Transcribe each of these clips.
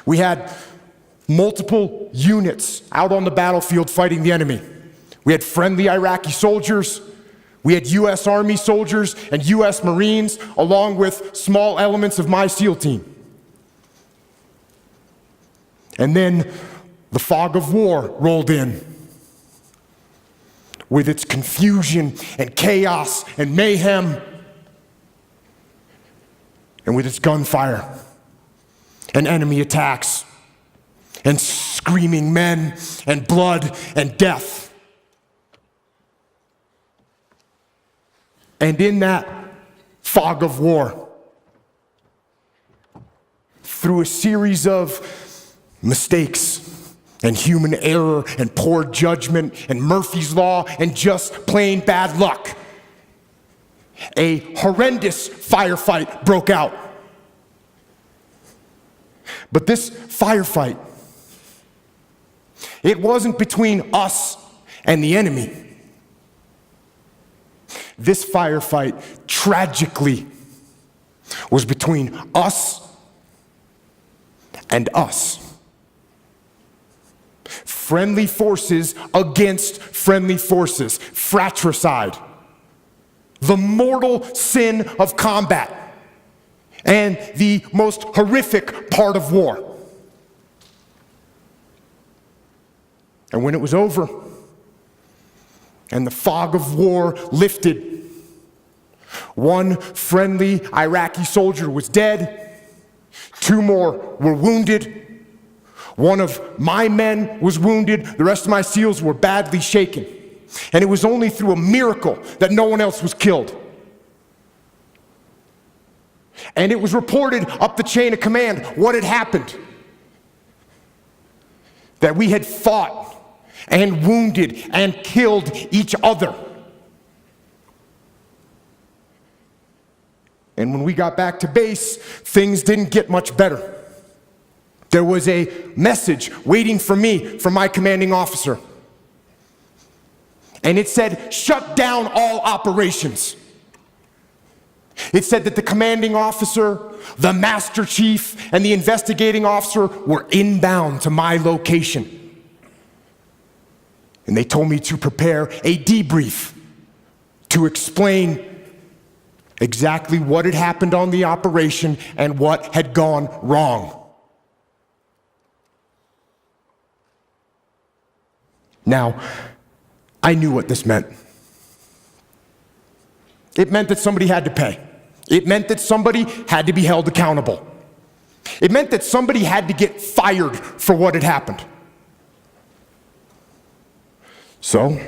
We had multiple units out on the battlefield fighting the enemy. We had friendly Iraqi soldiers, we had U.S. Army soldiers and U.S. Marines, along with small elements of my SEAL team. And then the fog of war rolled in with its confusion and chaos and mayhem, and with its gunfire and enemy attacks and screaming men and blood and death. And in that fog of war, through a series of mistakes and human error and poor judgment and Murphy's Law and just plain bad luck, a horrendous firefight broke out. But this firefight, it wasn't between us and the enemy. This firefight, tragically, was between us and us. Friendly forces against friendly forces. Fratricide. The mortal sin of combat. And the most horrific part of war. And when it was over, and the fog of war lifted, one friendly Iraqi soldier was dead, 2 more were wounded, one of my men was wounded, the rest of my SEALs were badly shaken. And it was only through a miracle that no one else was killed. And it was reported up the chain of command what had happened. That we had fought and wounded and killed each other. And when we got back to base, things didn't get much better. There was a message waiting for me from my commanding officer. And it said, shut down all operations. It said that the commanding officer, the master chief, and the investigating officer were inbound to my location. And they told me to prepare a debrief to explain exactly what had happened on the operation and what had gone wrong. Now, I knew what this meant. It meant that somebody had to pay. It meant that somebody had to be held accountable. It meant that somebody had to get fired for what had happened. So,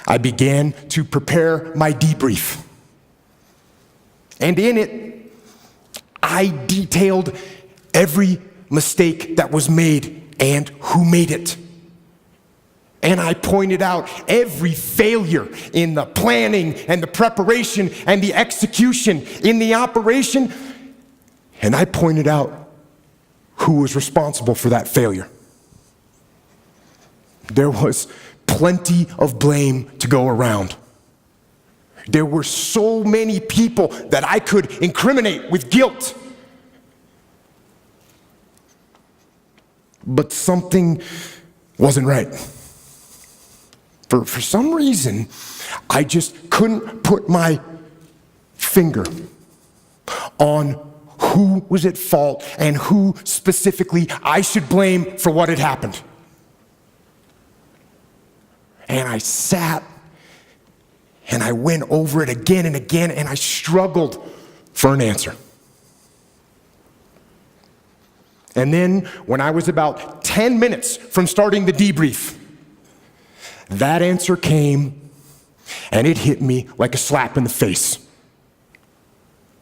I began to prepare my debrief. And in it, I detailed every mistake that was made and who made it. And I pointed out every failure in the planning and the preparation and the execution in the operation. And I pointed out who was responsible for that failure. There was plenty of blame to go around. There were so many people that I could incriminate with guilt. But something wasn't right. For some reason, I just couldn't put my finger on who was at fault and who specifically I should blame for what had happened. And I sat and I went over it again and again, and I struggled for an answer. And then when I was about 10 minutes from starting the debrief, that answer came, and it hit me like a slap in the face.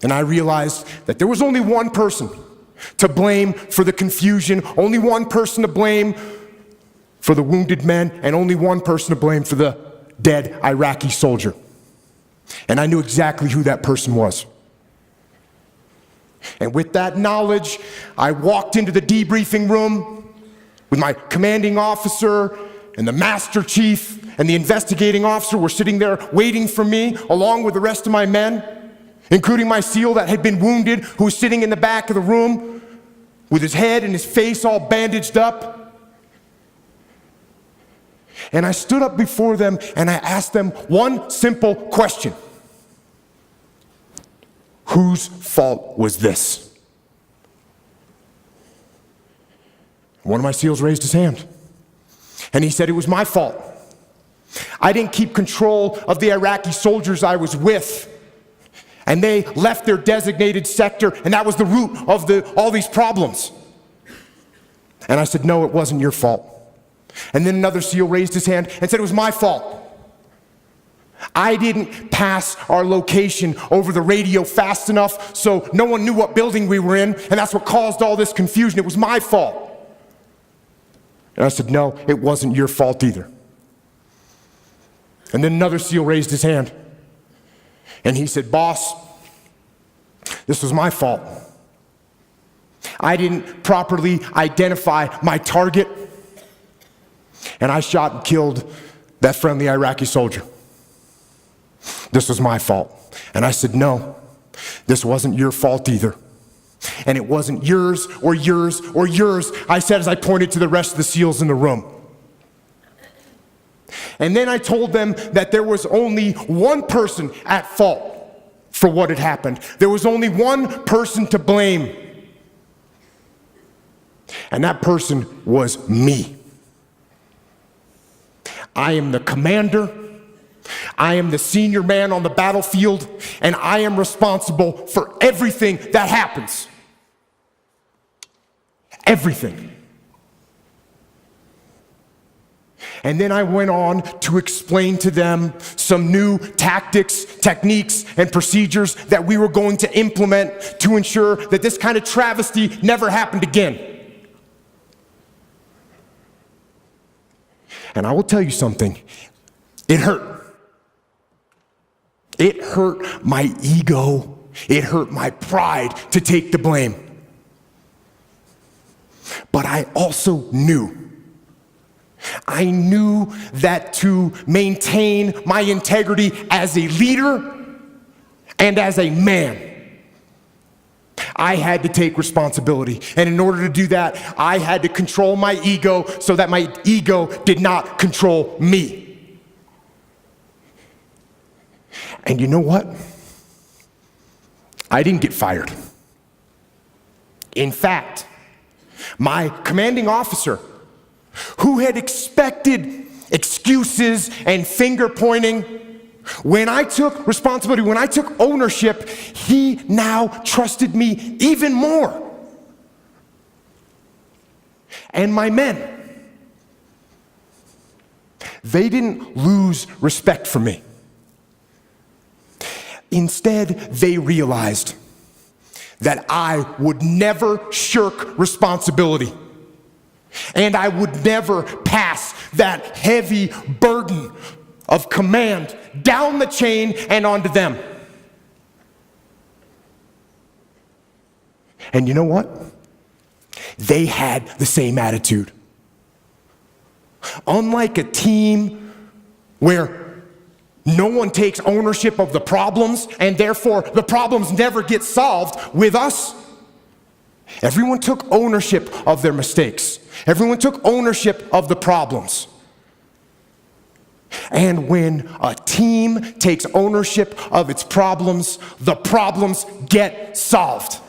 And I realized that there was only one person to blame for the confusion, only one person to blame for the wounded men, and only one person to blame for the dead Iraqi soldier. And I knew exactly who that person was. And with that knowledge, I walked into the debriefing room with my commanding officer, and the master chief and the investigating officer were sitting there waiting for me, along with the rest of my men, including my SEAL that had been wounded, who was sitting in the back of the room. with his head and his face all bandaged up. And I stood up before them and I asked them one simple question. Whose fault was this? One of my SEALs raised his hand and he said, it was my fault. I didn't keep control of the Iraqi soldiers I was with, and they left their designated sector, and that was the root of all these problems. And I said, no, it wasn't your fault. And then another SEAL raised his hand and said, it was my fault. I didn't pass our location over the radio fast enough so no one knew what building we were in, and that's what caused all this confusion. It was my fault. And I said, no, it wasn't your fault either. And then another SEAL raised his hand and he said, boss, this was my fault. I didn't properly identify my target, and I shot and killed that friendly Iraqi soldier. This was my fault. And I said, no, this wasn't your fault either. And it wasn't yours or yours or yours, I said as I pointed to the rest of the SEALs in the room. And then I told them that there was only one person at fault for what had happened. There was only one person to blame. And that person was me. I am the commander. I am the senior man on the battlefield, and I am responsible for everything that happens. Everything. And then I went on to explain to them some new tactics, techniques, and procedures that we were going to implement to ensure that this kind of travesty never happened again. And I will tell you something, it hurt. It hurt my ego. It hurt my pride to take the blame. But I also knew that to maintain my integrity as a leader and as a man, I had to take responsibility. And in order to do that, I had to control my ego so that my ego did not control me. And you know what? I didn't get fired. In fact, my commanding officer, who had expected excuses and finger pointing, when I took responsibility, when I took ownership, he now trusted me even more. And my men, they didn't lose respect for me. Instead, they realized that I would never shirk responsibility. And I would never pass that heavy burden of command down the chain and onto them. And you know what? They had the same attitude. Unlike a team where no one takes ownership of the problems and therefore the problems never get solved, with us, everyone took ownership of their mistakes. Everyone took ownership of the problems. And when a team takes ownership of its problems, the problems get solved.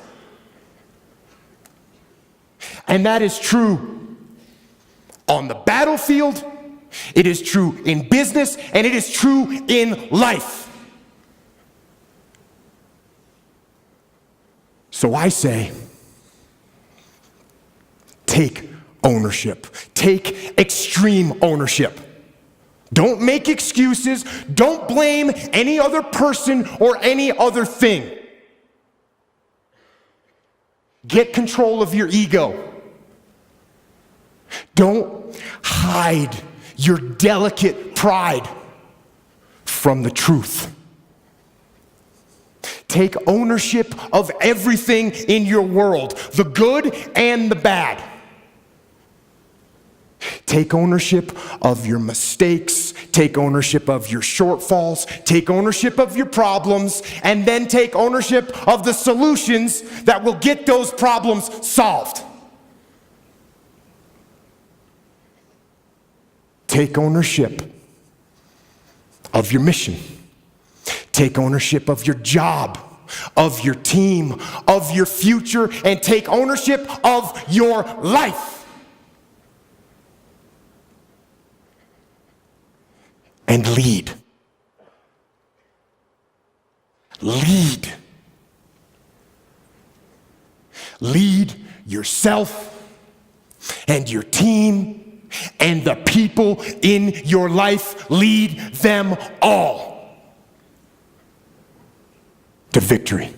And that is true on the battlefield, it is true in business, and it is true in life. So I say, take ownership. Take extreme ownership. Don't make excuses. Don't blame any other person or any other thing. Get control of your ego. Don't hide your delicate pride from the truth. Take ownership of everything in your world, the good and the bad. Take ownership of your mistakes, take ownership of your shortfalls, take ownership of your problems, and then take ownership of the solutions that will get those problems solved. take ownership of your mission. Take ownership of your job, of your team, of your future, and take ownership of your life. And lead. Lead. Lead yourself and your team and the people in your life. Lead them all to victory.